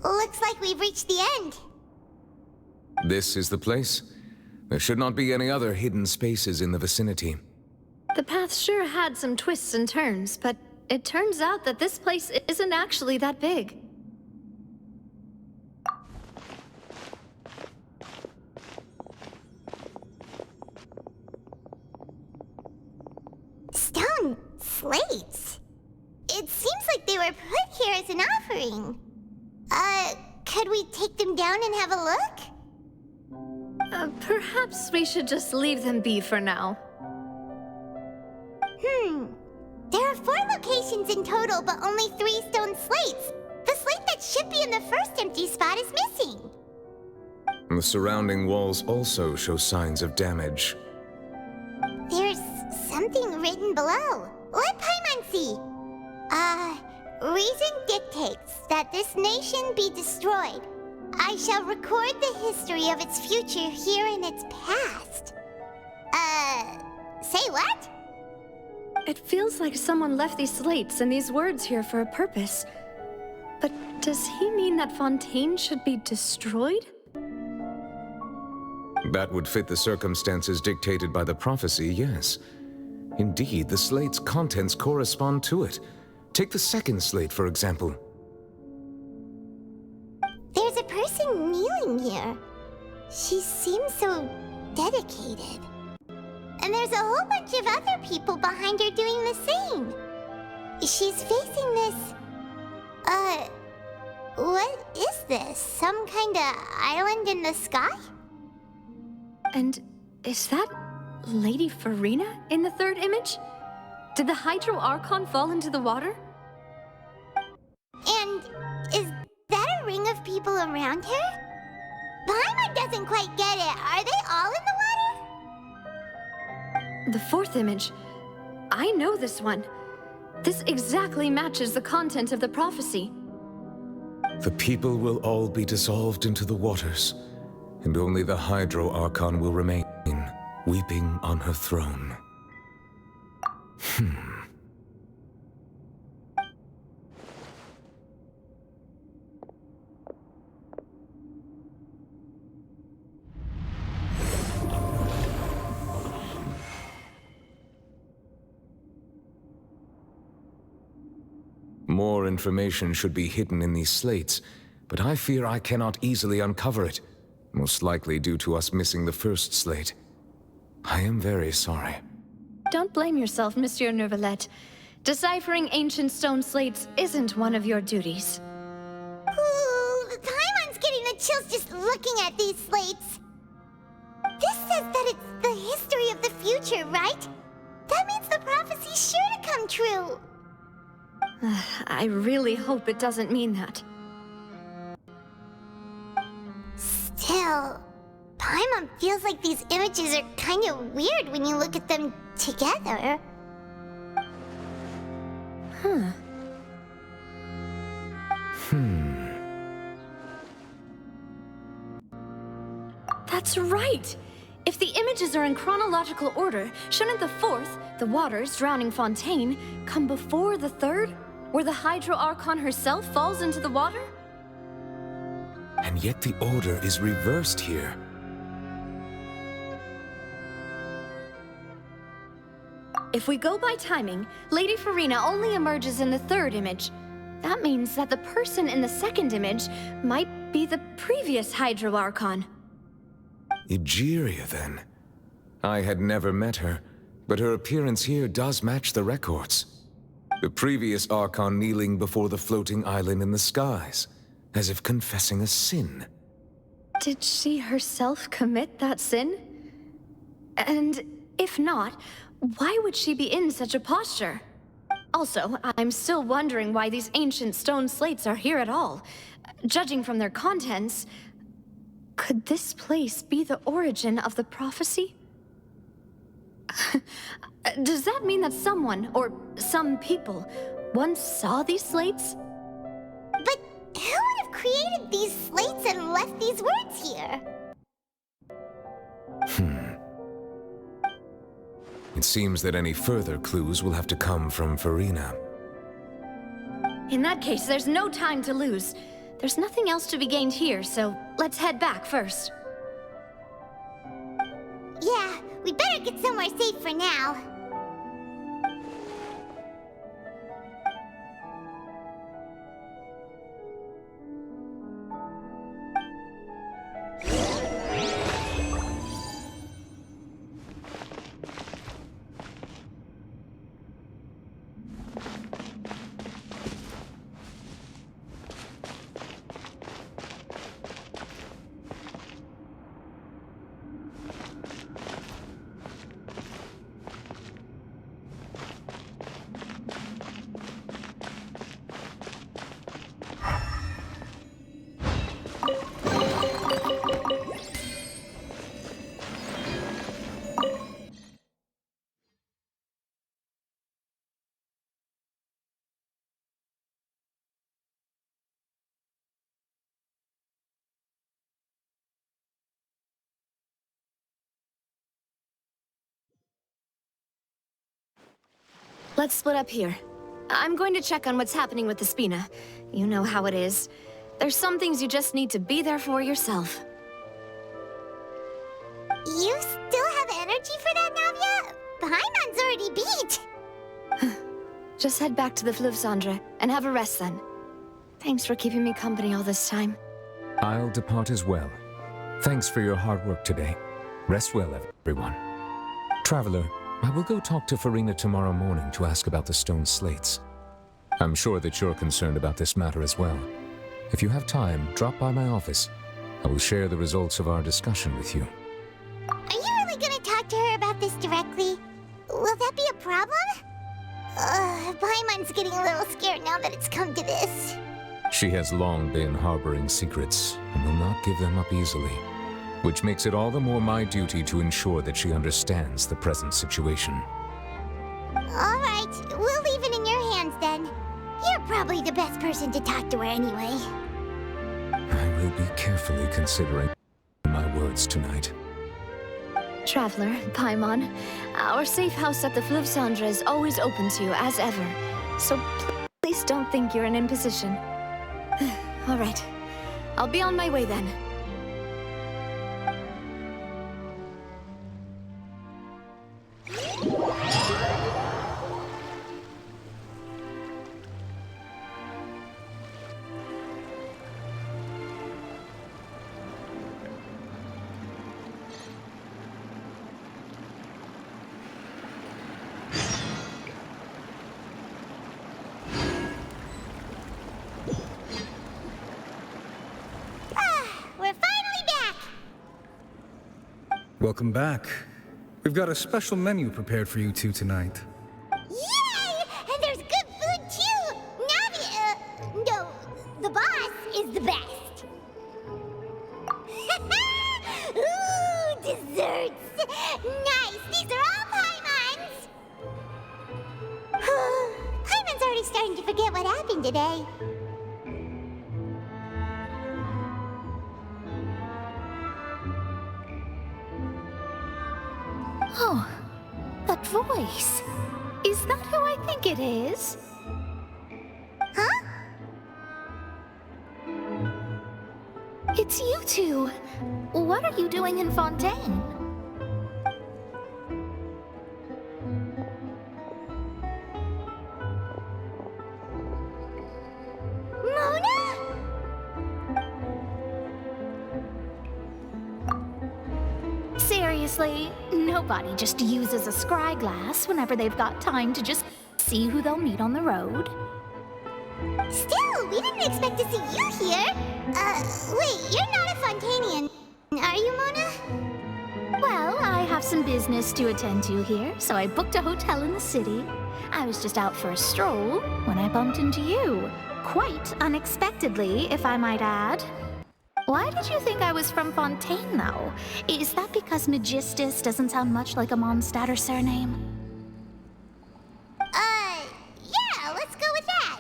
Looks like we've reached the end. This is the place? There should not be any other hidden spaces in the vicinity. The path sure had some twists and turns, but it turns out that this place isn't actually that big. Stone slates. It seems like they were put here as an offering. Could we take them down and have a look? Perhaps we should just leave them be for now. There are 4 locations in total, but only 3 stone slates. The slate that should be in the first empty spot is missing. The surrounding walls also show signs of damage. There's something written below. Let Paimon see. Reason dictates that this nation be destroyed. I shall record the history of its future here in its past. Say what? It feels like someone left these slates and these words here for a purpose. But does he mean that Fontaine should be destroyed? That would fit the circumstances dictated by the prophecy, yes. Indeed, the slate's contents correspond to it. Take the second slate, for example. There's a person kneeling here. She seems so dedicated. And there's a whole bunch of other people behind her doing the same. She's facing this... what is this? Some kind of island in the sky? And is that Lady Farina in the third image? Did the Hydro Archon fall into the water? And is that a ring of people around her? Paimon doesn't quite get it. Are they all in the water? The fourth image. I know this one. This exactly matches the content of the prophecy. The people will all be dissolved into the waters, and only the Hydro Archon will remain, weeping on her throne. More information should be hidden in these slates, but I fear I cannot easily uncover it, most likely due to us missing the first slate. I am very sorry. Don't blame yourself, Monsieur Neuvillette. Deciphering ancient stone slates isn't one of your duties. Ooh, Paimon's getting the chills just looking at these slates. This says that it's the history of the future, right? That means the prophecy's sure to come true. I really hope it doesn't mean that. Still, Paimon feels like these images are kind of weird when you look at them together. That's right! If the images are in chronological order, shouldn't the fourth, the waters drowning Fontaine, come before the third, where the Hydro Archon herself falls into the water? And yet the order is reversed here. If we go by timing, Lady Farina only emerges in the third image. That means that the person in the second image might be the previous Hydro Archon. Egeria, then. I had never met her, but her appearance here does match the records. The previous Archon kneeling before the floating island in the skies, as if confessing a sin. Did she herself commit that sin? And if not, why would she be in such a posture? Also, I'm still wondering why these ancient stone slates are here at all. Judging from their contents, could this place be the origin of the prophecy? Does that mean that someone, or some people, once saw these slates? But who would have created these slates and left these words here? It seems that any further clues will have to come from Farina. In that case, there's no time to lose. There's nothing else to be gained here, so let's head back first. Yeah, we better get somewhere safe for now. Let's split up here. I'm going to check on what's happening with the Spina. You know how it is. There's some things you just need to be there for yourself. You still have energy for that, Navia? Paimon's already beat. Just head back to the Fleuve Cendre and have a rest then. Thanks for keeping me company all this time. I'll depart as well. Thanks for your hard work today. Rest well, everyone. Traveler, I will go talk to Farina tomorrow morning to ask about the stone slates. I'm sure that you're concerned about this matter as well. If you have time, drop by my office. I will share the results of our discussion with you. Are you really gonna talk to her about this directly? Will that be a problem? Paimon's getting a little scared now that it's come to this. She has long been harboring secrets and will not give them up easily, which makes it all the more my duty to ensure that she understands the present situation. All right, we'll leave it in your hands then. You're probably the best person to talk to her anyway. I will be carefully considering my words tonight. Traveler, Paimon, our safe house at the Fleuve Cendre is always open to you, as ever. So please don't think you're an imposition. All right. I'll be on my way then. We're finally back! Welcome back. We've got a special menu prepared for you two tonight. Yay! And there's good food too! Navi, no, the boss is the best. Ooh, desserts! Nice! These are all Paimon's! Paimon's already starting to forget what happened today. Oh, that voice. Is that who I think it is? Huh? It's you two. What are you doing in Fontaine? Mona? Seriously, nobody just uses a scry glass whenever they've got time to just see who they'll meet on the road. Still, we didn't expect to see you here. Wait, you're not a Fontainian, are you, Mona? Well, I have some business to attend to here, so I booked a hotel in the city. I was just out for a stroll when I bumped into you. Quite unexpectedly, if I might add. Why did you think I was from Fontaine, though? Is that because Magistus doesn't sound much like a Mondstadter surname? Yeah, let's go with that.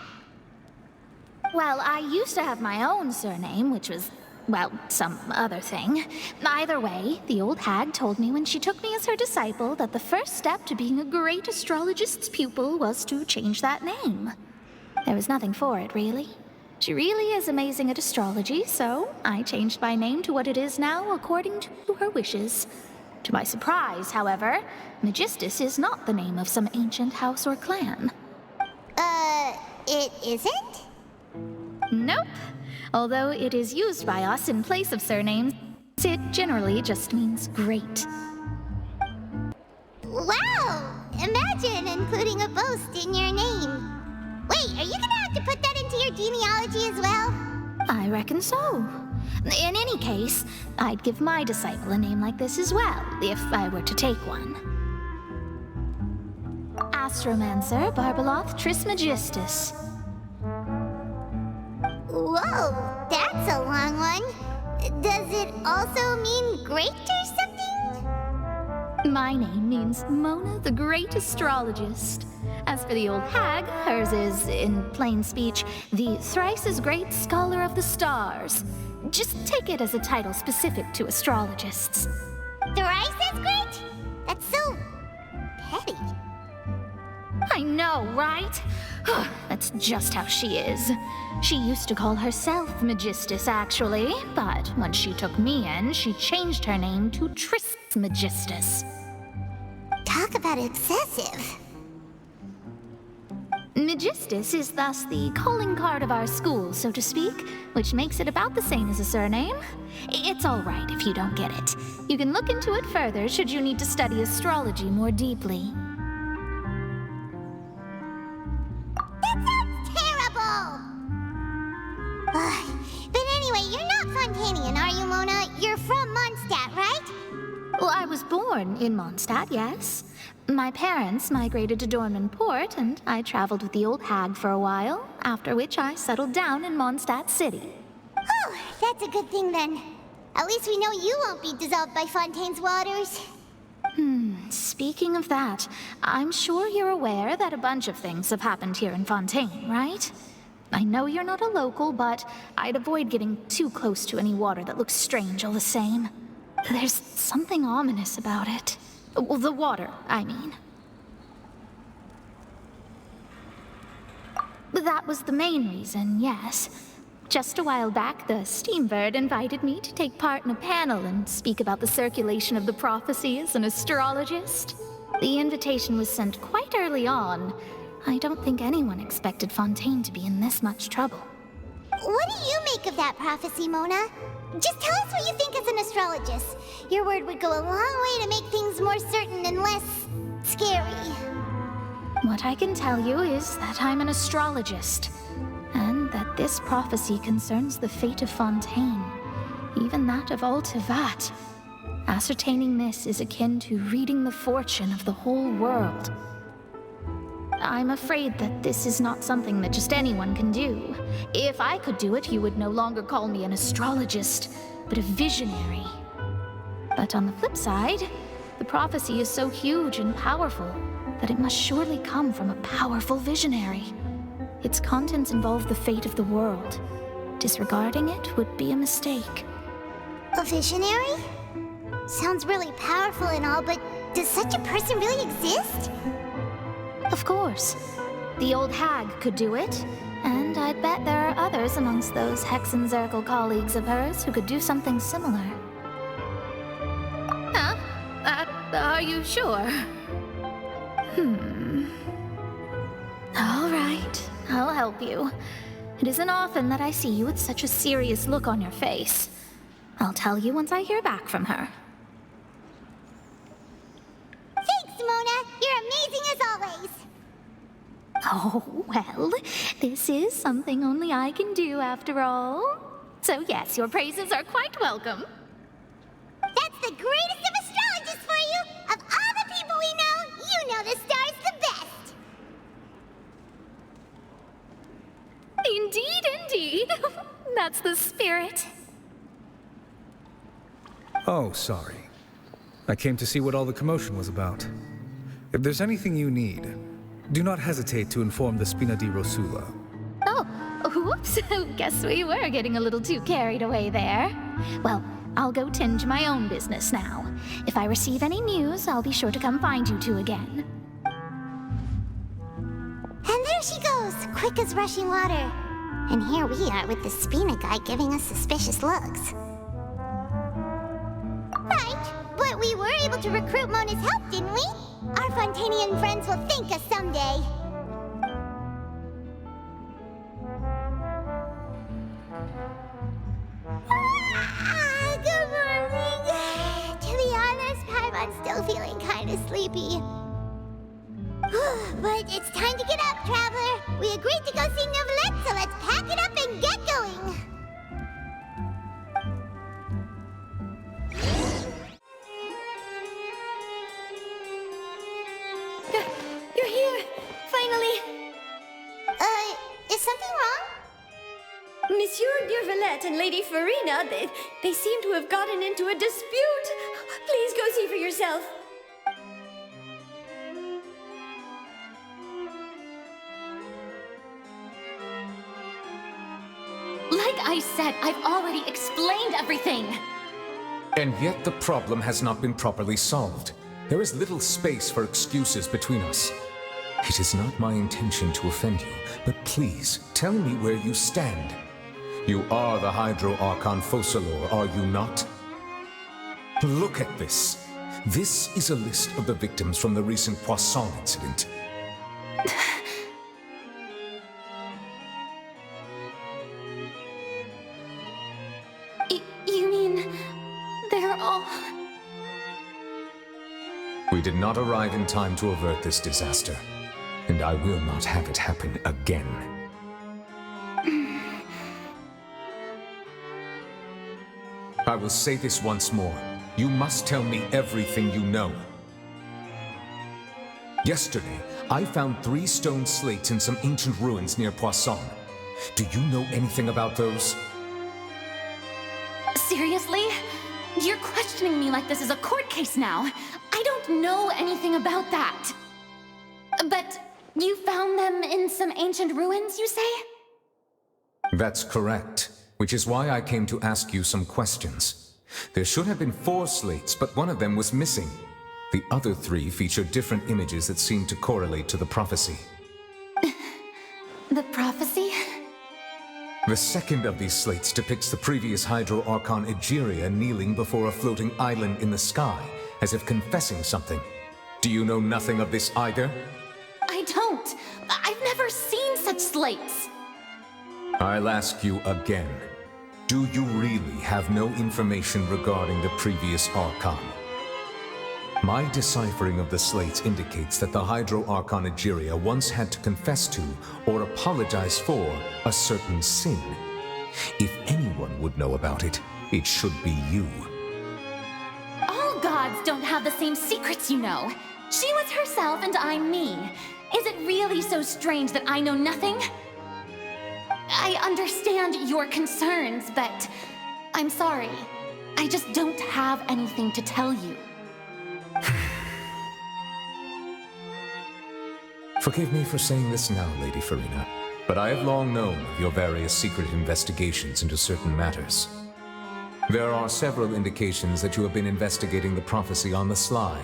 Well, I used to have my own surname, which was, well, some other thing. Either way, the old hag told me when she took me as her disciple that the first step to being a great astrologist's pupil was to change that name. There was nothing for it, really. She really is amazing at astrology, so I changed my name to what it is now according to her wishes. To my surprise, however, Magistus is not the name of some ancient house or clan. It isn't? Nope. Although it is used by us in place of surnames, it generally just means great. Wow! Imagine including a boast in your name. Wait, are you gonna have to put that into your genealogy as well? I reckon so. In any case, I'd give my disciple a name like this as well, if I were to take one. Astromancer Barbeloth Trismegistus. Whoa, that's a long one. Does it also mean great or something? My name means Mona the Great Astrologist. As for the old hag, hers is, in plain speech, the thrice-as-great Scholar of the Stars. Just take it as a title specific to astrologists. Thrice as great? That's so petty. I know, right? That's just how she is. She used to call herself Magistus, actually, but when she took me in, she changed her name to Trismegistus. Talk about excessive. Magistus is thus the calling card of our school, so to speak, which makes it about the same as a surname. It's all right if you don't get it. You can look into it further should you need to study astrology more deeply. That sounds terrible! But anyway, you're not Fontainian, are you, Mona? You're from Mondstadt, right? Well, I was born in Mondstadt, yes. My parents migrated to Dornman Port, and I traveled with the old hag for a while, after which I settled down in Mondstadt City. Oh, that's a good thing then. At least we know you won't be dissolved by Fontaine's waters. Speaking of that, I'm sure you're aware that a bunch of things have happened here in Fontaine, right? I know you're not a local, but I'd avoid getting too close to any water that looks strange all the same. There's something ominous about it. Well, the water, I mean. That was the main reason, yes. Just a while back, the Steambird invited me to take part in a panel and speak about the circulation of the prophecy as an astrologist. The invitation was sent quite early on. I don't think anyone expected Fontaine to be in this much trouble. What do you make of that prophecy, Mona? Just tell us what you think as an astrologist. Your word would go a long way to make things more certain and less scary. What I can tell you is that I'm an astrologist, and that this prophecy concerns the fate of Fontaine, even that of all Tevat. Ascertaining this is akin to reading the fortune of the whole world. I'm afraid that this is not something that just anyone can do. If I could do it, you would no longer call me an astrologist, but a visionary. But on the flip side, the prophecy is so huge and powerful that it must surely come from a powerful visionary. Its contents involve the fate of the world. Disregarding it would be a mistake. A visionary? Sounds really powerful and all, but does such a person really exist? Of course. The old hag could do it, and I'd bet there are others amongst those Hexenzirkel colleagues of hers who could do something similar. Huh? Are you sure? All right, I'll help you. It isn't often that I see you with such a serious look on your face. I'll tell you once I hear back from her. Thanks, Mona! You're amazing as always! Oh, well, this is something only I can do after all. So yes, your praises are quite welcome. That's the greatest of astrologists for you! Of all the people we know, you know the star's the best! Indeed, indeed. That's the spirit. Oh, sorry. I came to see what all the commotion was about. If there's anything you need, do not hesitate to inform the Spina di Rosula. Oh, whoops. Guess we were getting a little too carried away there. Well, I'll go tend to my own business now. If I receive any news, I'll be sure to come find you two again. And there she goes, quick as rushing water. And here we are with the Spina guy giving us suspicious looks. Right, but we were able to recruit Mona's help, didn't we? Our Fontainian friends will thank us someday. Good morning. To be honest, Paimon's still feeling kind of sleepy. But it's time to get up, Traveler. We agreed to go see Neuvillette, so let's pack it up and get going. You're here! Finally! Is something wrong? Monsieur Neuvillette and Lady Farina, they seem to have gotten into a dispute. Please go see for yourself. Like I said, I've already explained everything. And yet the problem has not been properly solved. There is little space for excuses between us. It is not my intention to offend you, but please tell me where you stand. You are the Hydro Archon Focalor, are you not? Look at this. This is a list of the victims from the recent Poisson incident. You mean they're all... We did not arrive in time to avert this disaster, and I will not have it happen again. I will say this once more. You must tell me everything you know. Yesterday, I found 3 stone slates in some ancient ruins near Poisson. Do you know anything about those? Seriously? You're questioning me like this is a court case now. I don't know anything about that. But you found them in some ancient ruins, you say? That's correct, which is why I came to ask you some questions. There should have been 4 slates, but one of them was missing. The other 3 featured different images that seemed to correlate to the prophecy. The prophecy? The second of these slates depicts the previous Hydro Archon Egeria kneeling before a floating island in the sky, as if confessing something. Do you know nothing of this either? I don't. I've never seen such slates. I'll ask you again. Do you really have no information regarding the previous Archon? My deciphering of the slates indicates that the Hydro Archon Egeria once had to confess to, or apologize for, a certain sin. If anyone would know about it, it should be you. All gods don't have the same secrets, you know. She was herself and I'm me. Is it really so strange that I know nothing? I understand your concerns, but I'm sorry. I just don't have anything to tell you. Forgive me for saying this now, Lady Farina, but I have long known of your various secret investigations into certain matters. There are several indications that you have been investigating the prophecy on the sly.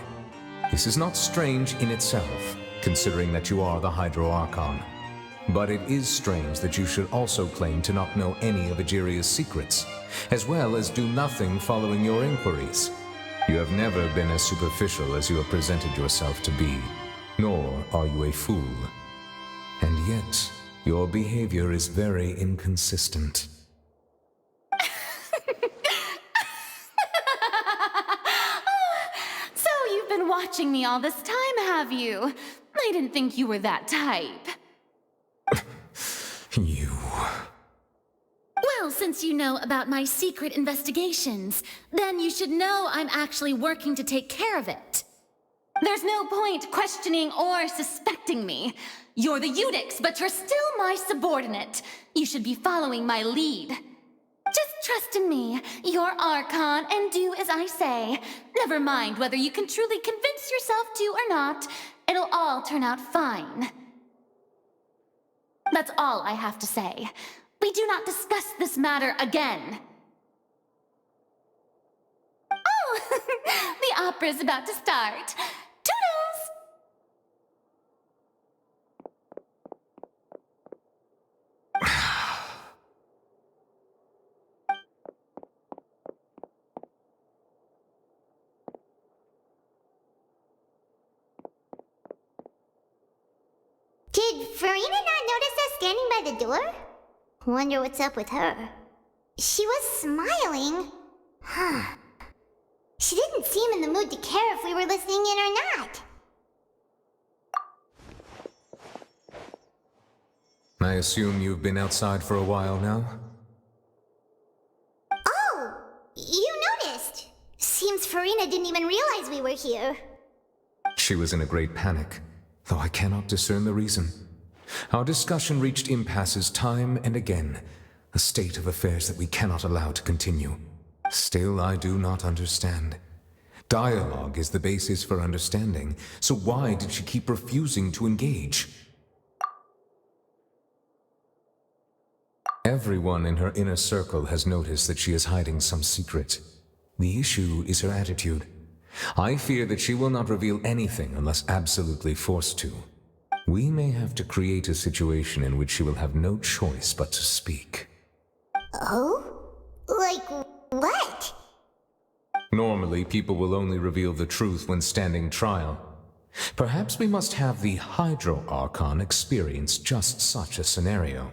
This is not strange in itself, considering that you are the Hydro Archon. But it is strange that you should also claim to not know any of Egeria's secrets, as well as do nothing following your inquiries. You have never been as superficial as you have presented yourself to be, nor are you a fool. And yet, your behavior is very inconsistent. So you've been watching me all this time, have you? I didn't think you were that type. You... Well, since you know about my secret investigations, then you should know I'm actually working to take care of it. There's no point questioning or suspecting me. You're the Eudix, but you're still my subordinate. You should be following my lead. Just trust in me, you're Archon, and do as I say. Never mind whether you can truly convince yourself to or not. It'll all turn out fine. That's all I have to say. We do not discuss this matter again. Oh, the opera's about to start. Toodles! Did Farina not notice us standing by the door? Wonder what's up with her. She was smiling. Huh. She didn't seem in the mood to care if we were listening in or not. I assume you've been outside for a while now? Oh, you noticed. Seems Farina didn't even realize we were here. She was in a great panic, though I cannot discern the reason. Our discussion reached impasses time and again, a state of affairs that we cannot allow to continue. Still, I do not understand. Dialogue is the basis for understanding, so why did she keep refusing to engage? Everyone in her inner circle has noticed that she is hiding some secret. The issue is her attitude. I fear that she will not reveal anything unless absolutely forced to. We may have to create a situation in which she will have no choice but to speak. Oh? Like what? Normally, people will only reveal the truth when standing trial. Perhaps we must have the Hydro Archon experience just such a scenario.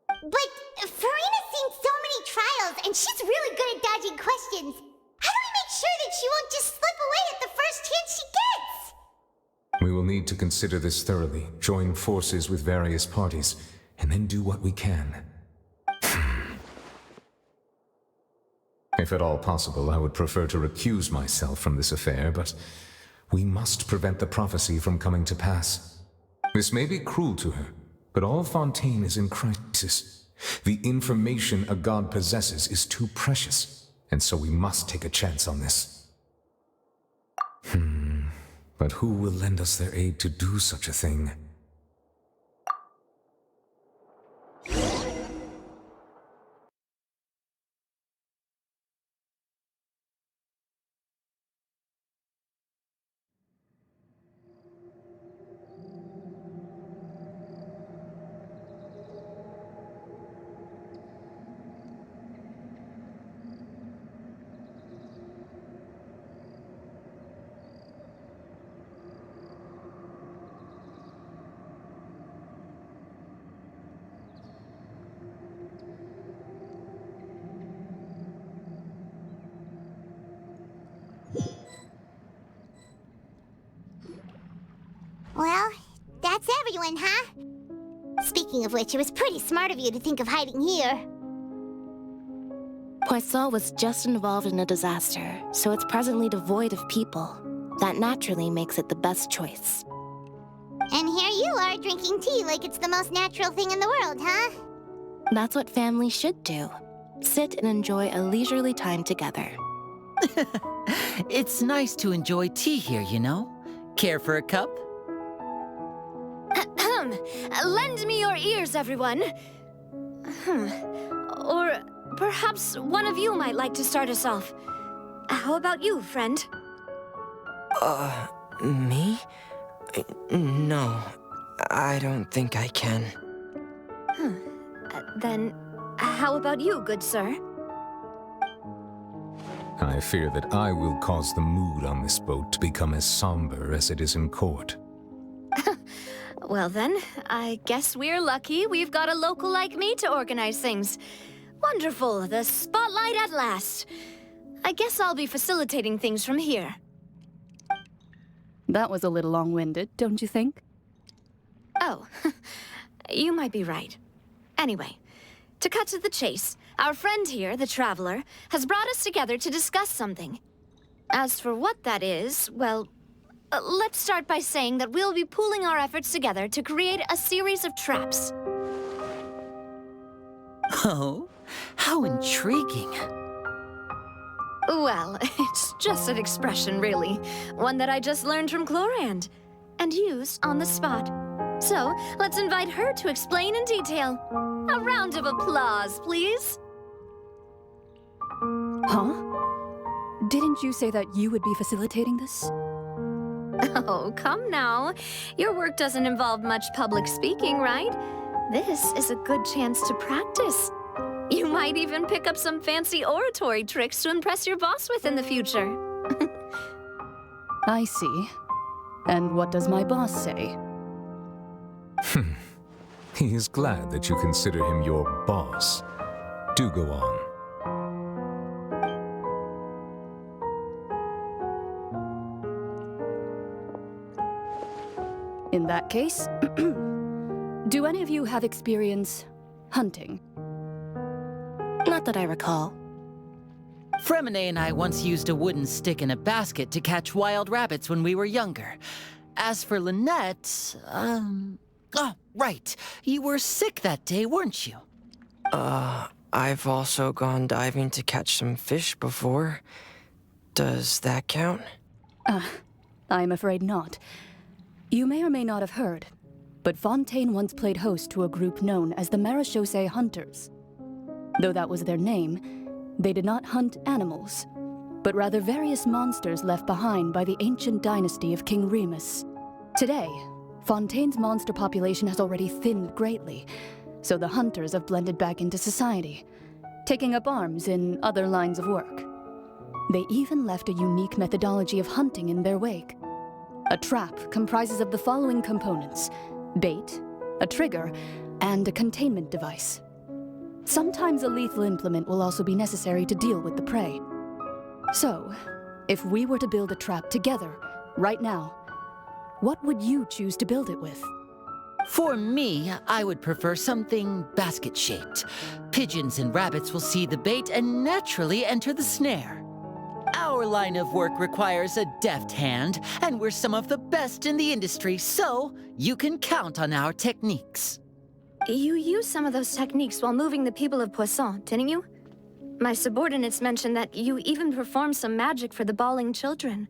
But Farina's seen so many trials, and she's really good at dodging questions. How do we make sure that she won't just slip away at the first chance she gets? We will need to consider this thoroughly, join forces with various parties, and then do what we can. If at all possible, I would prefer to recuse myself from this affair, but we must prevent the prophecy from coming to pass. This may be cruel to her, but all Fontaine is in crisis. The information a god possesses is too precious, and so we must take a chance on this. But who will lend us their aid to do such a thing? Well, that's everyone, huh? Speaking of which, it was pretty smart of you to think of hiding here. Poisson was just involved in a disaster, so it's presently devoid of people. That naturally makes it the best choice. And here you are drinking tea like it's the most natural thing in the world, huh? That's what families should do. Sit and enjoy a leisurely time together. It's nice to enjoy tea here, you know? Care for a cup? Lend me your ears, everyone. Or perhaps one of you might like to start us off. How about you, friend? Me? No, I don't think I can. Then, how about you, good sir? I fear that I will cause the mood on this boat to become as somber as it is in court. Well then, I guess we're lucky we've got a local like me to organize things. Wonderful, the spotlight at last. I guess I'll be facilitating things from here. That was a little long-winded, don't you think? Oh, you might be right. Anyway, to cut to the chase, our friend here, the Traveler, has brought us together to discuss something. As for what that is, well, let's start by saying that we'll be pooling our efforts together to create a series of traps. Oh, how intriguing. Well, it's just an expression, really. One that I just learned from Chlorand, and used on the spot. So, let's invite her to explain in detail. A round of applause, please. Huh? Didn't you say that you would be facilitating this? Oh, come now. Your work doesn't involve much public speaking, right? This is a good chance to practice. You might even pick up some fancy oratory tricks to impress your boss with in the future. I see. And what does my boss say? He is glad that you consider him your boss. Do go on. In that case, do any of you have experience hunting? Not that I recall. Fremine and I once used a wooden stick in a basket to catch wild rabbits when we were younger. As for Lynette, Oh, right. You were sick that day, weren't you? I've also gone diving to catch some fish before. Does that count? I'm afraid not. You may or may not have heard, but Fontaine once played host to a group known as the Marechaussee Hunters. Though that was their name, they did not hunt animals, but rather various monsters left behind by the ancient dynasty of King Remus. Today, Fontaine's monster population has already thinned greatly, so the hunters have blended back into society, taking up arms in other lines of work. They even left a unique methodology of hunting in their wake. A trap comprises of the following components: bait, a trigger, and a containment device. Sometimes a lethal implement will also be necessary to deal with the prey. So, if we were to build a trap together, right now, what would you choose to build it with? For me, I would prefer something basket-shaped. Pigeons and rabbits will see the bait and naturally enter the snare. Our line of work requires a deft hand, and we're some of the best in the industry, so you can count on our techniques. You used some of those techniques while moving the people of Poisson, didn't you? My subordinates mentioned that you even performed some magic for the bawling children.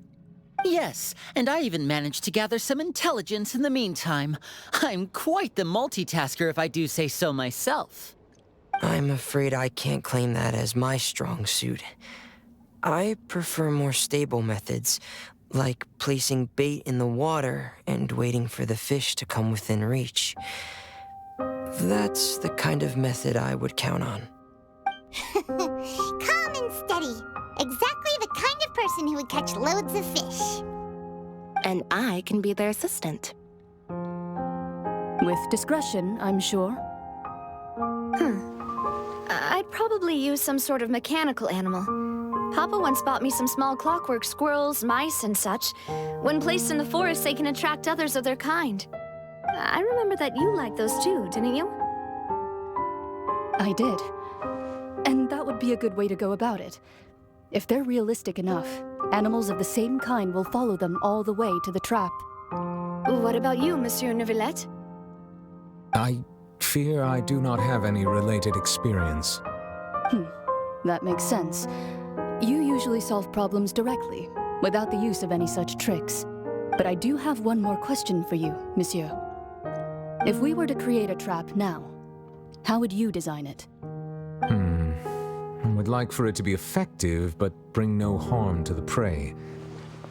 Yes, and I even managed to gather some intelligence in the meantime. I'm quite the multitasker if I do say so myself. I'm afraid I can't claim that as my strong suit. I prefer more stable methods, like placing bait in the water and waiting for the fish to come within reach. That's the kind of method I would count on. Calm and steady. Exactly the kind of person who would catch loads of fish. And I can be their assistant. With discretion, I'm sure. I'd probably use some sort of mechanical animal. Papa once bought me some small clockwork squirrels, mice, and such. When placed in the forest, they can attract others of their kind. I remember that you liked those too, didn't you? I did. And that would be a good way to go about it. If they're realistic enough, animals of the same kind will follow them all the way to the trap. What about you, Monsieur Neuvillette? I fear I do not have any related experience. That makes sense. You usually solve problems directly, without the use of any such tricks. But I do have one more question for you, Monsieur. If we were to create a trap now, how would you design it? I would like for it to be effective, but bring no harm to the prey.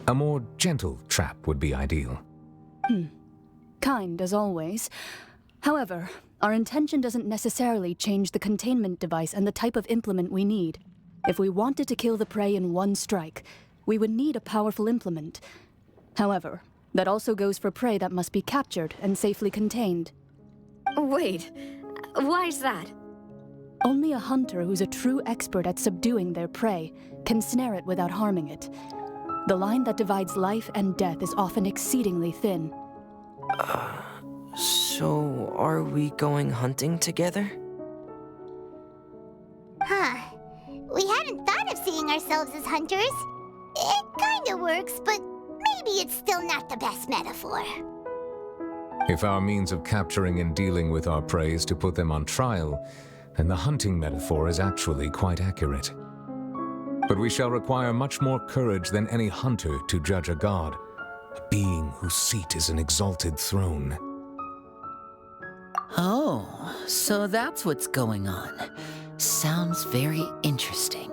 A more gentle trap would be ideal. Kind, as always. However, our intention doesn't necessarily change the containment device and the type of implement we need. If we wanted to kill the prey in one strike, we would need a powerful implement. However, that also goes for prey that must be captured and safely contained. Wait, why is that? Only a hunter who's a true expert at subduing their prey can snare it without harming it. The line that divides life and death is often exceedingly thin. So are we going hunting together? Huh. We hadn't thought of seeing ourselves as hunters. It kinda works, but maybe it's still not the best metaphor. If our means of capturing and dealing with our prey is to put them on trial, then the hunting metaphor is actually quite accurate. But we shall require much more courage than any hunter to judge a god, a being whose seat is an exalted throne. Oh, so that's what's going on. Sounds very interesting.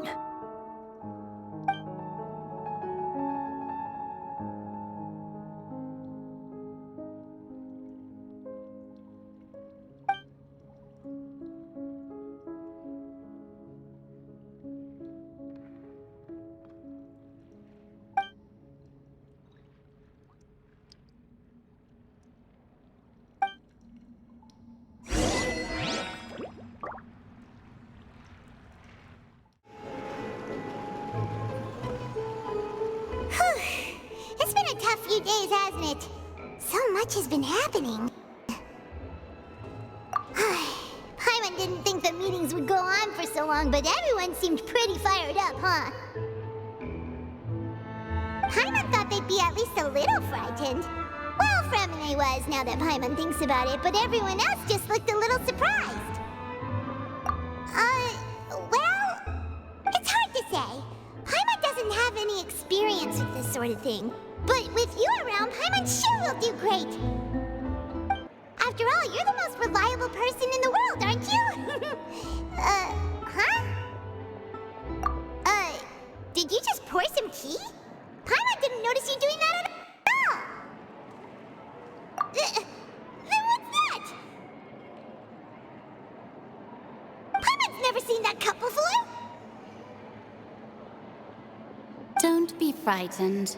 It's been a tough few days, hasn't it? So much has been happening. Paimon didn't think the meetings would go on for so long, but everyone seemed pretty fired up, huh? Paimon thought they'd be at least a little frightened. Well, Fremine was, now that Paimon thinks about it, but everyone else just looked a little surprised. Well, it's hard to say. Paimon doesn't have any experience with this sort of thing. But with you around, Paimon sure will do great. After all, you're the most reliable person in the world, aren't you? Did you just pour some tea? Paimon didn't notice you doing that at all. Then what's that? Paimon's never seen that cup before. Don't be frightened.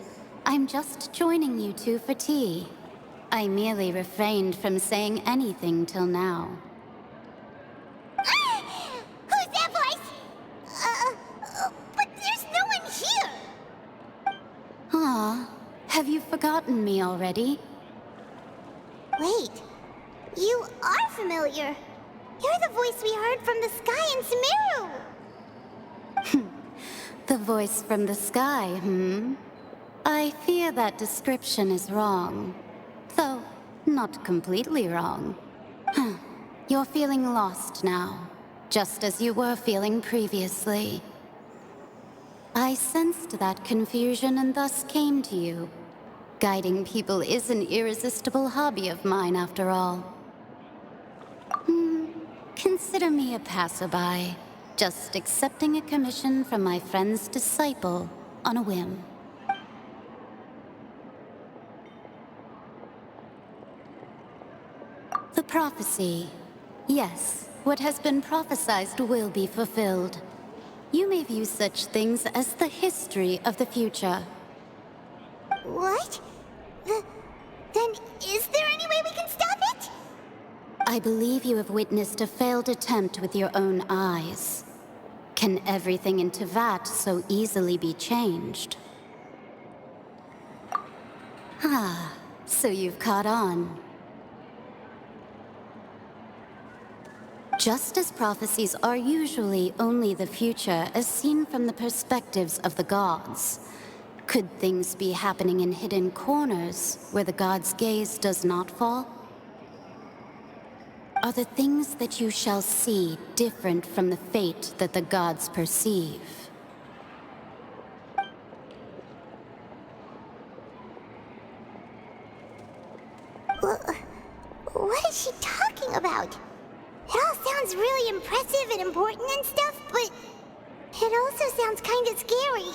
I'm just joining you two for tea. I merely refrained from saying anything till now. Who's that voice? But there's no one here. Aw, have you forgotten me already? Wait, you are familiar. You're the voice we heard from the sky in Sumeru. The voice from the sky, I fear that description is wrong. Though, not completely wrong. You're feeling lost now, just as you were feeling previously. I sensed that confusion and thus came to you. Guiding people is an irresistible hobby of mine, after all. Consider me a passerby. Just accepting a commission from my friend's disciple on a whim. The prophecy. Yes, what has been prophesied will be fulfilled. You may view such things as the history of the future. What? Then is there any way we can stop it? I believe you have witnessed a failed attempt with your own eyes. Can everything in Tevat so easily be changed? Ah, so you've caught on. Just as prophecies are usually only the future as seen from the perspectives of the gods, could things be happening in hidden corners where the gods' gaze does not fall? Are the things that you shall see different from the fate that the gods perceive? What is she talking about? It all sounds really impressive and important and stuff, but it also sounds kind of scary.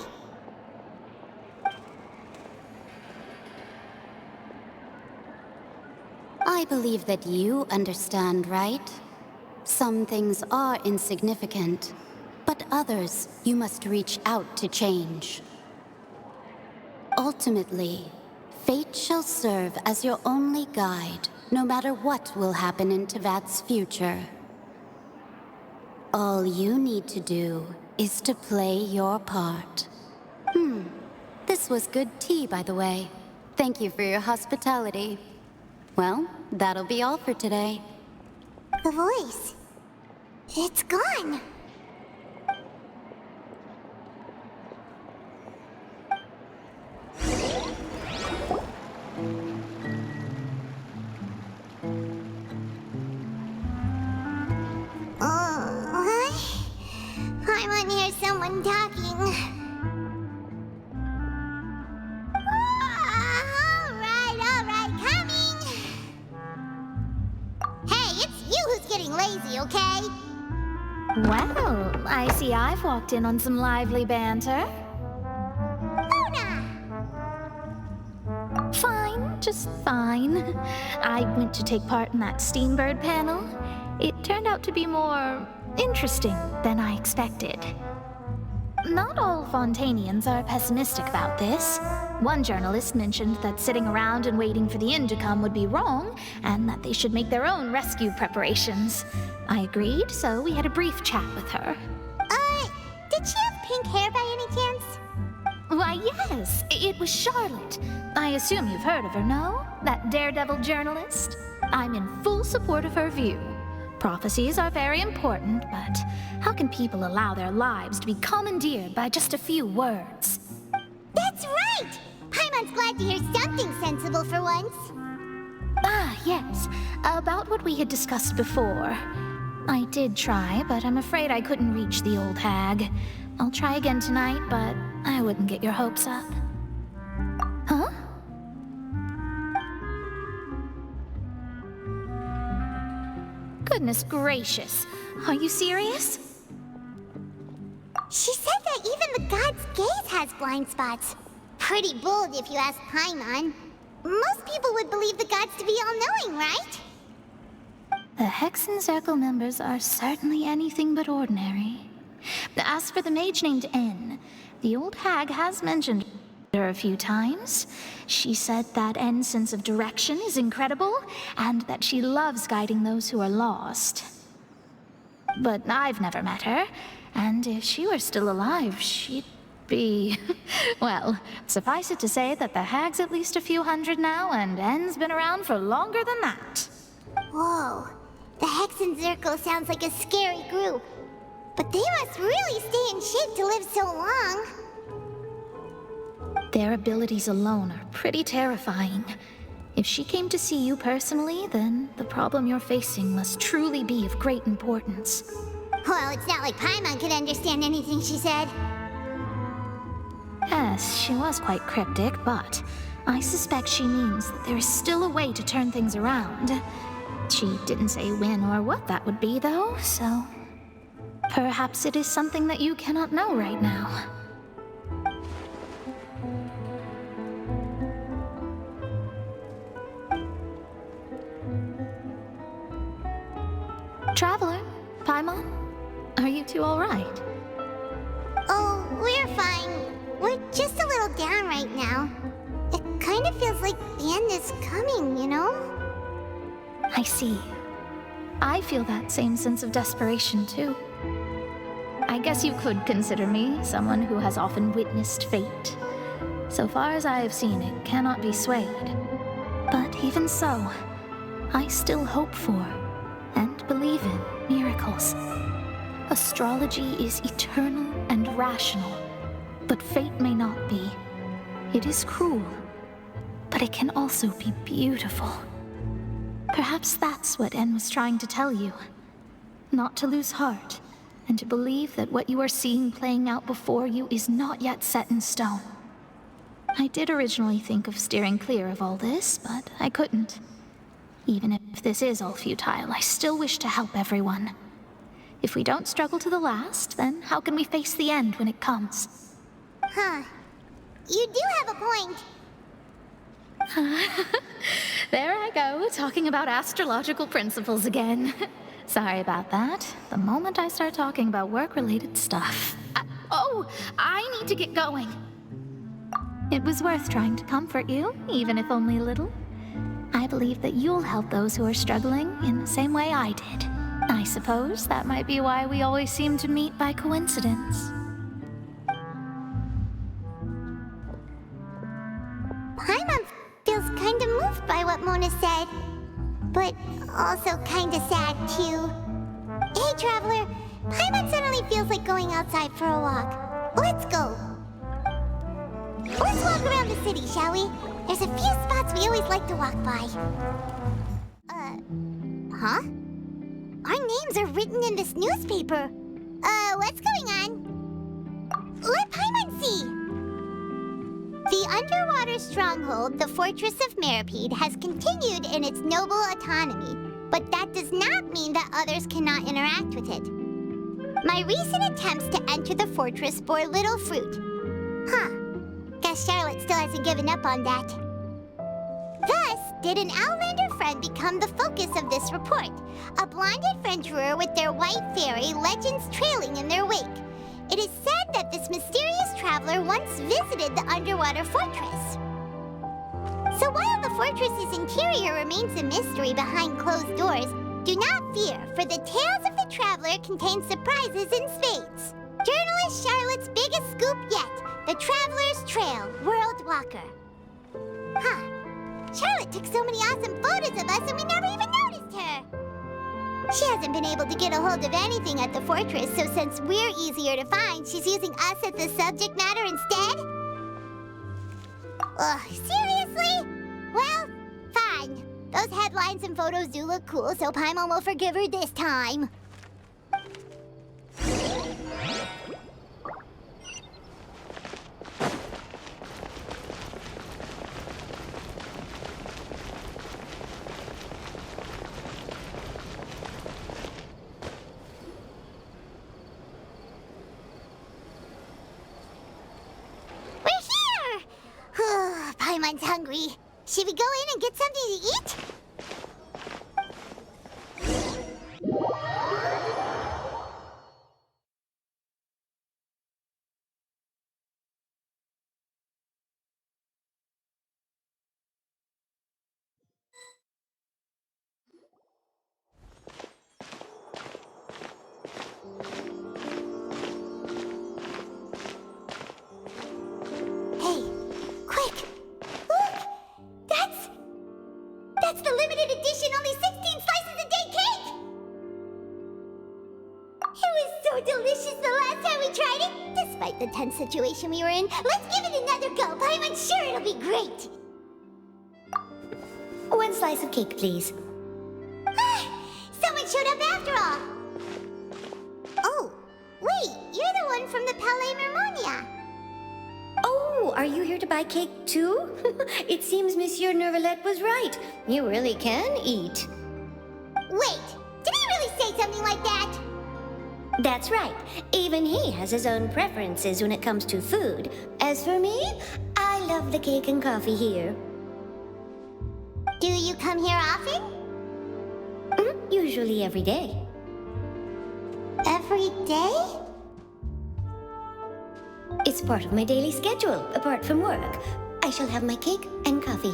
I believe that you understand, right? Some things are insignificant, but others you must reach out to change. Ultimately, fate shall serve as your only guide, no matter what will happen in Tevat's future. All you need to do is to play your part. This was good tea, by the way. Thank you for your hospitality. Well, that'll be all for today. The voice. It's gone. I want to hear someone talking. All right, coming. Hey, it's you who's getting lazy, okay? Well, I see I've walked in on some lively banter. Luna! Fine, just fine. I went to take part in that Steambird panel. It turned out to be more interesting than I expected. Not all Fontainians are pessimistic about this. One journalist mentioned that sitting around and waiting for the end to come would be wrong, and that they should make their own rescue preparations. I agreed, so we had a brief chat with her. Did she have pink hair by any chance? Why, yes, it was Charlotte. I assume you've heard of her, no? That daredevil journalist? I'm in full support of her view. Prophecies are very important, but how can people allow their lives to be commandeered by just a few words? That's right! Paimon's glad to hear something sensible for once. Ah, yes. About what we had discussed before. I did try, but I'm afraid I couldn't reach the old hag. I'll try again tonight, but I wouldn't get your hopes up. Huh? Goodness gracious. Are you serious? She said that even the god's gaze has blind spots. Pretty bold if you ask Paimon. Most people would believe the gods to be all-knowing, right? The Hexen Circle members are certainly anything but ordinary. As for the mage named N, the old hag has mentioned her a few times. She said that N's sense of direction is incredible, and that she loves guiding those who are lost. But I've never met her, and if she were still alive, she'd be... well, suffice it to say that the hag's at least a few hundred now, and N's been around for longer than that. Whoa. The Hexen Circle sounds like a scary group. But they must really stay in shape to live so long. Their abilities alone are pretty terrifying. If she came to see you personally, then the problem you're facing must truly be of great importance. Well, it's not like Paimon could understand anything she said. Yes, she was quite cryptic, but I suspect she means that there is still a way to turn things around. She didn't say when or what that would be, though, so... perhaps it is something that you cannot know right now. Traveler, Paimon, are you two all right? Oh, we're fine. We're just a little down right now. It kind of feels like the end is coming, you know? I see. I feel that same sense of desperation, too. I guess you could consider me someone who has often witnessed fate. So far as I have seen, it cannot be swayed. But even so, I still hope for and believe in miracles. Astrology is eternal and rational, but fate may not be. It is cruel, but it can also be beautiful. Perhaps that's what En was trying to tell you. Not to lose heart, and to believe that what you are seeing playing out before you is not yet set in stone. I did originally think of steering clear of all this, but I couldn't. Even if this is all futile, I still wish to help everyone. If we don't struggle to the last, then how can we face the end when it comes? Huh. You do have a point. There I go, talking about astrological principles again. Sorry about that. The moment I start talking about work-related stuff. I need to get going. It was worth trying to comfort you, even if only a little. I believe that you'll help those who are struggling in the same way I did. I suppose that might be why we always seem to meet by coincidence. Paimon feels kinda moved by what Mona said, but also kinda sad too. Hey, Traveler, Paimon suddenly feels like going outside for a walk. Let's go. Let's walk around the city, shall we? There's a few spots we always like to walk by. Huh? Our names are written in this newspaper. What's going on? Let Paimon see! The underwater stronghold, the Fortress of Meripede, has continued in its noble autonomy, but that does not mean that others cannot interact with it. My recent attempts to enter the fortress bore little fruit. Huh. Guess Charlotte still hasn't given up on that. Thus, did an Outlander friend become the focus of this report, a blonde adventurer with their white fairy legends trailing in their wake. It is said that this mysterious traveler once visited the underwater fortress. So while the fortress's interior remains a mystery behind closed doors, do not fear, for the tales of the traveler contain surprises in spades. Journalist Charlotte's biggest scoop yet, the Traveler's Trail, World Walker. Huh. Charlotte took so many awesome photos of us and we never even noticed her. She hasn't been able to get a hold of anything at the fortress, so since we're easier to find, she's using us as the subject matter instead? Ugh, seriously? Well, fine. Those headlines and photos do look cool, so Paimon will forgive her this time. Paimon's hungry. Should we go in and get something to eat? Hey, quick! Look! That's the limited edition, only 16 slices a day cake! It was so delicious the last time we tried it. Despite the tense situation we were in, let's give it another go. I'm sure it'll be great. One slice of cake, please. Someone showed up after all. Oh, wait, you're the one from the Palais Mermonia. Oh, are you here to buy cake too? It seems Monsieur Neuvillette was right. You really can eat. Wait, did he really say something like that? That's right. Even he has his own preferences when it comes to food. As for me, I love the cake and coffee here. Do you come here often? Usually every day. Every day? It's part of my daily schedule, apart from work. I shall have my cake and coffee.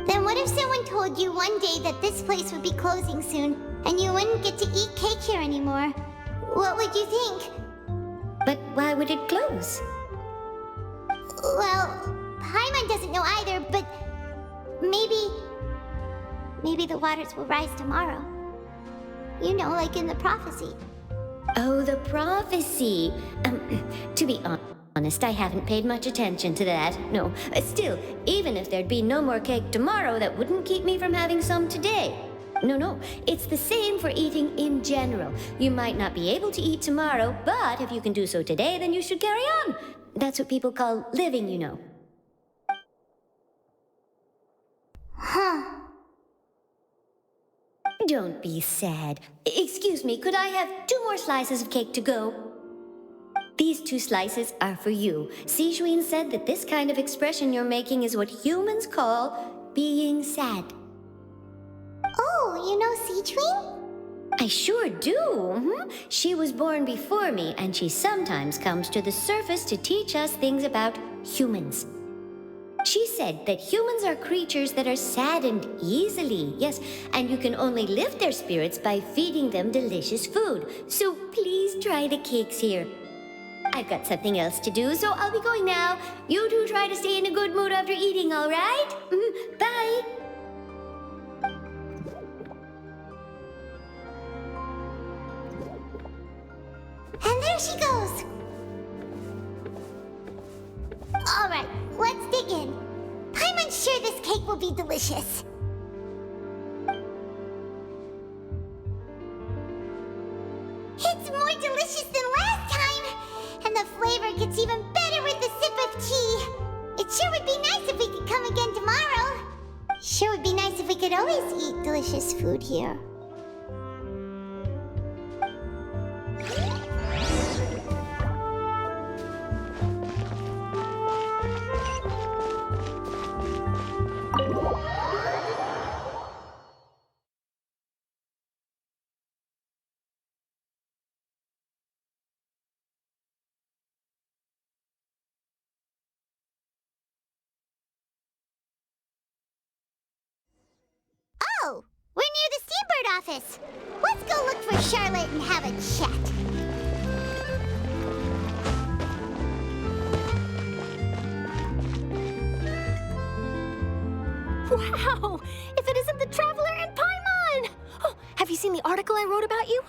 Then what if someone told you one day that this place would be closing soon? and you wouldn't get to eat cake here anymore. What would you think? But why would it close? Well, Paimon doesn't know either, but maybe the waters will rise tomorrow. You know, like in the prophecy. Oh, the prophecy. To be honest, I haven't paid much attention to that. No, still, even if there'd be no more cake tomorrow, that wouldn't keep me from having some today. No, it's the same for eating in general. You might not be able to eat tomorrow, but if you can do so today, then you should carry on. That's what people call living, you know. Huh. Don't be sad. Excuse me, could I have 2 more slices of cake to go? These 2 slices are for you. Sijuin said that this kind of expression you're making is what humans call being sad. Oh, you know Sijuin? I sure do. She was born before me, and she sometimes comes to the surface to teach us things about humans. She said that humans are creatures that are saddened easily, yes, and you can only lift their spirits by feeding them delicious food. So please try the cakes here. I've got something else to do, so I'll be going now. You two try to stay in a good mood after eating, all right? Bye. And there she goes. All right, let's dig in. Paimon's sure this cake will be delicious. It's more delicious than last time, and the flavor gets even better with a sip of tea. It sure would be nice if we could come again tomorrow. Sure would be nice if we could always eat delicious food here. Oh, we're near the Steambird office. Let's go look for Charlotte and have a chat. Wow! If it isn't the Traveler and Paimon! Oh, have you seen the article I wrote about you?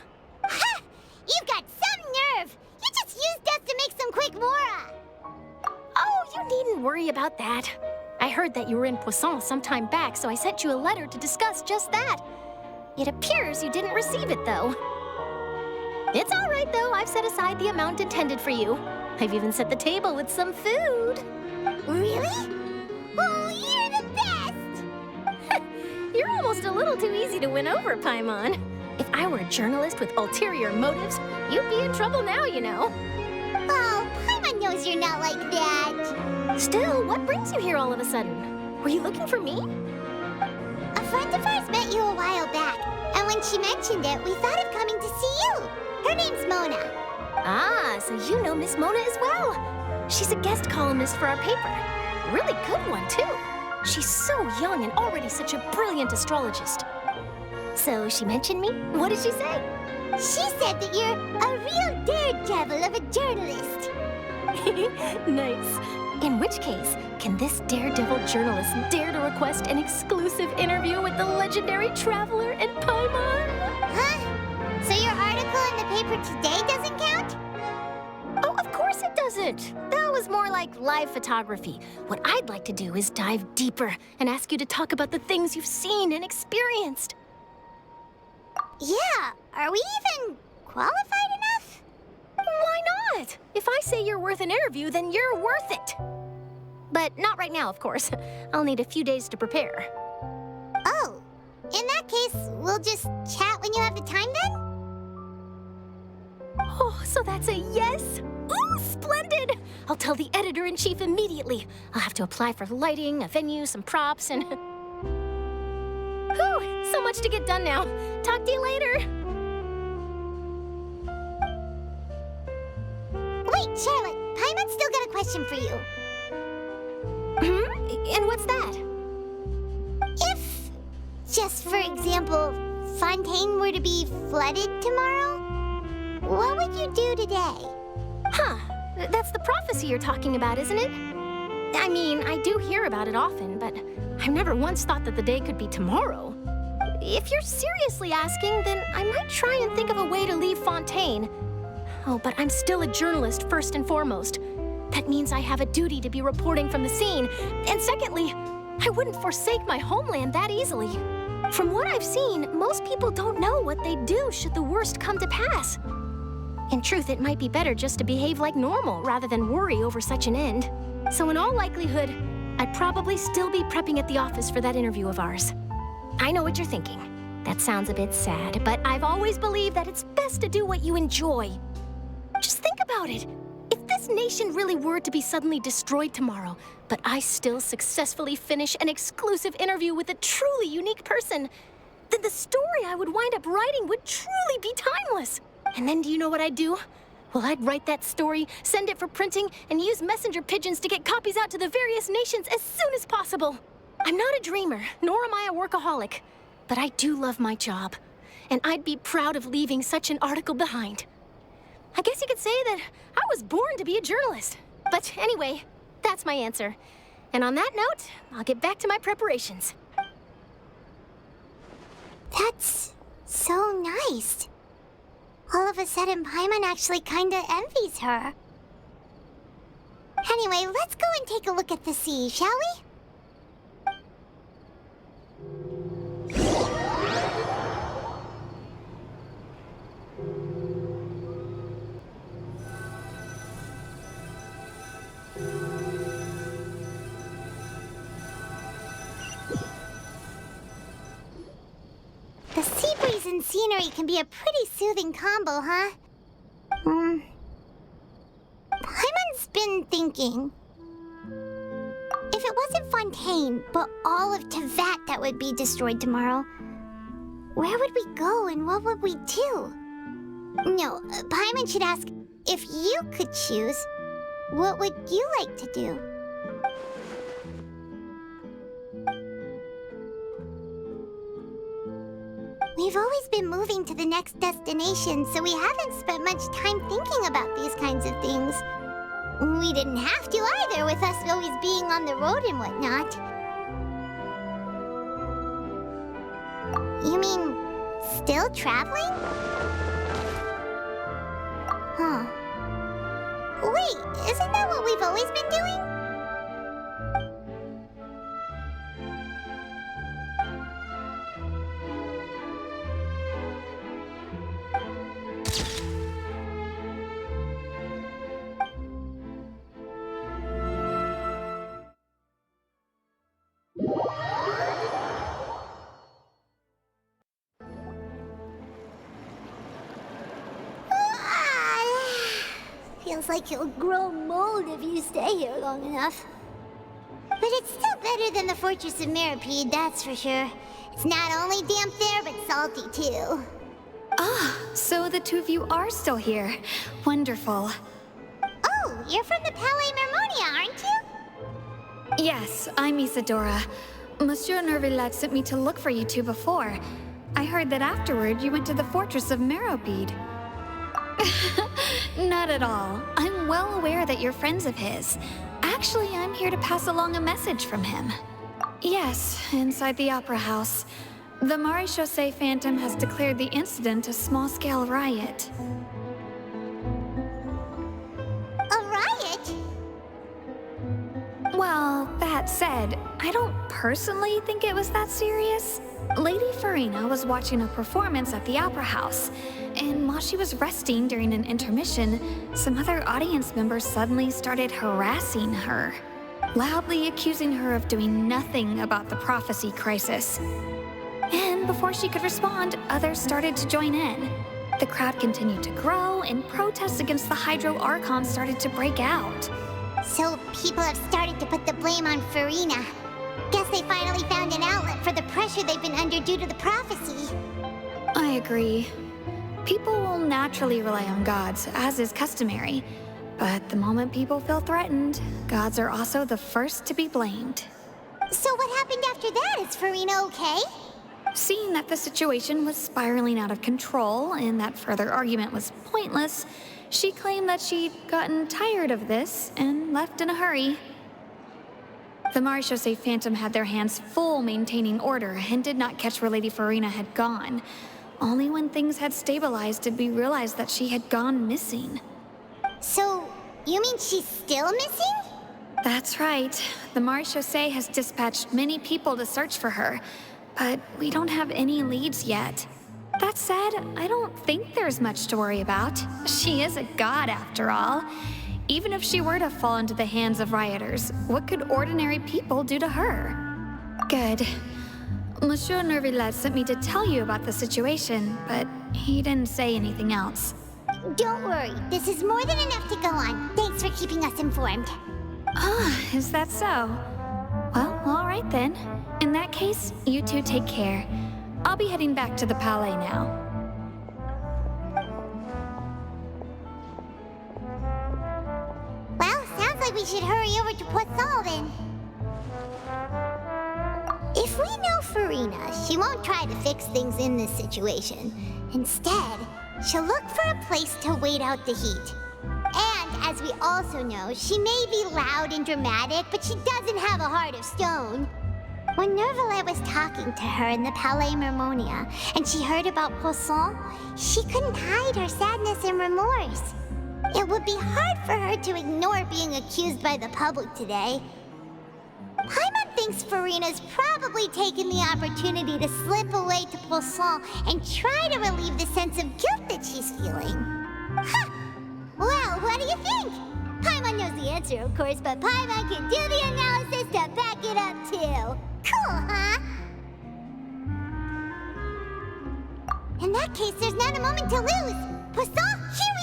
Ha! You've got some nerve! You just used us to make some quick mora! Oh, you needn't worry about that. I heard that you were in Poisson some time back, so I sent you a letter to discuss just that. It appears you didn't receive it, though. It's all right, though. I've set aside the amount intended for you. I've even set the table with some food. Really? Oh, you're the best! You're almost a little too easy to win over, Paimon. If I were a journalist with ulterior motives, you'd be in trouble now, you know. Oh, Paimon knows you're not like that. Still, what brings you here all of a sudden? Were you looking for me? A friend of ours met you a while back, and when she mentioned it, we thought of coming to see you. Her name's Mona. Ah, so you know Miss Mona as well. She's a guest columnist for our paper. Really good one, too. She's so young and already such a brilliant astrologist. So she mentioned me? What did she say? She said that you're a real daredevil of a journalist. Nice. In which case, can this daredevil journalist dare to request an exclusive interview with the legendary Traveler and Paimon? Huh? So your article in the paper today doesn't count? Oh, of course it doesn't. That was more like live photography. What I'd like to do is dive deeper and ask you to talk about the things you've seen and experienced. Yeah, are we even qualified enough? Why not? If I say you're worth an interview, then you're worth it. But not right now, of course. I'll need a few days to prepare. Oh, in that case, we'll just chat when you have the time then? Oh, so that's a yes? Ooh, splendid! I'll tell the editor-in-chief immediately. I'll have to apply for lighting, a venue, some props, and... Whew, so much to get done now. Talk to you later. Wait, Charlotte, Paimon's still got a question for you. And what's that? If, just for example, Fontaine were to be flooded tomorrow, what would you do today? Huh. That's the prophecy you're talking about, isn't it? I mean, I do hear about it often, but I've never once thought that the day could be tomorrow. If you're seriously asking, then I might try and think of a way to leave Fontaine. Oh, but I'm still a journalist first and foremost. That means I have a duty to be reporting from the scene. And secondly, I wouldn't forsake my homeland that easily. From what I've seen, most people don't know what they'd do should the worst come to pass. In truth, it might be better just to behave like normal rather than worry over such an end. So in all likelihood, I'd probably still be prepping at the office for that interview of ours. I know what you're thinking. That sounds a bit sad, but I've always believed that it's best to do what you enjoy. Just think about it. If this nation really were to be suddenly destroyed tomorrow, but I still successfully finish an exclusive interview with a truly unique person, then the story I would wind up writing would truly be timeless. And then do you know what I'd do? Well, I'd write that story, send it for printing, and use messenger pigeons to get copies out to the various nations as soon as possible. I'm not a dreamer, nor am I a workaholic, but I do love my job, and I'd be proud of leaving such an article behind. I guess you could say that I was born to be a journalist. But anyway, that's my answer. And on that note, I'll get back to my preparations. That's so nice. All of a sudden, Paimon actually kinda envies her. Anyway, let's go and take a look at the sea, shall we? The sea breeze and scenery can be a pretty soothing combo, huh? Paimon's been thinking. If it wasn't Fontaine, but all of Teyvat that would be destroyed tomorrow, where would we go and what would we do? No, Paimon should ask, if you could choose, what would you like to do? We've always been moving to the next destination, so we haven't spent much time thinking about these kinds of things. We didn't have to either, with us always being on the road and whatnot. You mean, still traveling? Huh. Wait, isn't that what we've always been doing? Feels like you'll grow mold if you stay here long enough. But it's still better than the Fortress of Meropide, that's for sure. It's not only damp there, but salty too. Ah, so the two of you are still here. Wonderful. Oh, you're from the Palais Mermonia, aren't you? Yes, I'm Isadora. Monsieur Nervillet sent me to look for you two before. I heard that afterward you went to the Fortress of Meropide. Not at all. I'm well aware that you're friends of his. Actually, I'm here to pass along a message from him. Yes, inside the Opera House. The Maréchaussée Phantom has declared the incident a small-scale riot. A riot? Well, that said, I don't personally think it was that serious. Lady Farina was watching a performance at the Opera House, and while she was resting during an intermission, some other audience members suddenly started harassing her, loudly accusing her of doing nothing about the prophecy crisis. And before she could respond, others started to join in. The crowd continued to grow, and protests against the Hydro Archon started to break out. So people have started to put the blame on Farina. Guess they finally found an outlet for the pressure they've been under due to the prophecy. I agree. People will naturally rely on gods, as is customary. But the moment people feel threatened, gods are also the first to be blamed. So what happened after that? Is Farina okay? Seeing that the situation was spiraling out of control and that further argument was pointless, she claimed that she'd gotten tired of this and left in a hurry. The Marechaussee Phantom had their hands full maintaining order and did not catch where Lady Farina had gone. Only when things had stabilized did we realize that she had gone missing. So, you mean she's still missing? That's right. The Marechaussee has dispatched many people to search for her, but we don't have any leads yet. That said, I don't think there's much to worry about. She is a god after all. Even if she were to fall into the hands of rioters, what could ordinary people do to her? Good. Monsieur Nervillet sent me to tell you about the situation, but he didn't say anything else. Don't worry, this is more than enough to go on. Thanks for keeping us informed. Ah, is that so? Well, all right then. In that case, you two take care. I'll be heading back to the Palais now. Well, sounds like we should hurry over to Poisson then. If we know Farina, she won't try to fix things in this situation. Instead, she'll look for a place to wait out the heat. And, as we also know, she may be loud and dramatic, but she doesn't have a heart of stone. When Nervillet was talking to her in the Palais Mermonia, and she heard about Poisson, she couldn't hide her sadness and remorse. It would be hard for her to ignore being accused by the public today. Paimon thinks Farina's probably taken the opportunity to slip away to Poisson and try to relieve the sense of guilt that she's feeling. Huh! Well, what do you think? Paimon knows the answer, of course, but Paimon can do the analysis to back it up, too. Cool, huh? In that case, there's not a moment to lose. Poisson, here we